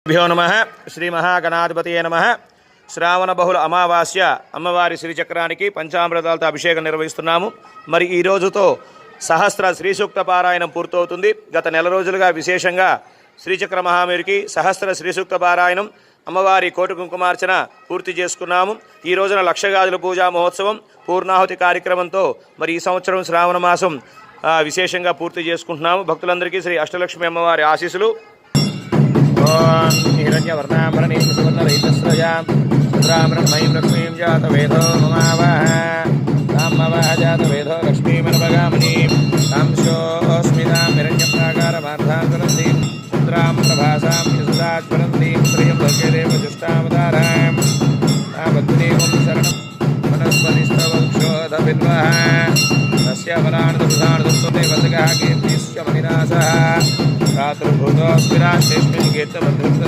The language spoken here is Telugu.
భ్యో నమః శ్రీ మహాగణాధిపతయే నమః. శ్రావణ బహుళ అమావాస్య అమ్మవారి శ్రీచక్రానికి పంచామృతాలతో అభిషేకం నిర్వహిస్తున్నాము. మరి ఈ రోజుతో సహస్ర శ్రీసూక్త పారాయణం పూర్తవుతుంది. గత నెల రోజులుగా విశేషంగా శ్రీచక్ర మహామేరికి సహస్ర శ్రీసూక్త పారాయణం, అమ్మవారి కోటి కుంకుమార్చన పూర్తి చేసుకున్నాము. ఈ రోజున లక్షగాజుల పూజా మహోత్సవం, పూర్ణాహుతి కార్యక్రమంతో మరి ఈ సంవత్సరం శ్రావణ మాసం విశేషంగా పూర్తి చేసుకుంటున్నాము. భక్తులందరికీ శ్రీ అష్టలక్ష్మి అమ్మవారి ఆశీస్సులు. ఓం హిరణ్యవర్ణాభరణీం సువర్ణరహితస్రజాం చంద్రామృతమయీం లక్ష్మీం జాతవేదో మమావహ తామవహ జాతవేదో లక్ష్మీమనభగామనీం తాంశోస్మితాం హిరణ్యప్రాకారమార్ధాంతరంతీం చంద్రాం ప్రభాసాం యశసాస్మరంతీం శ్రియం లోకేదేవ దుష్టావతారాం తావద్వినీవం శరణం వనస్పతిస్తవక్షోధవిన్వః తస్య వరాణదృధాణదృత్వతే వసగः కీర్తిశ్చ మహినాసః రాత్రిభూతోస్మిరాశేష్మిన్ కీర్తమద్రుప్తదా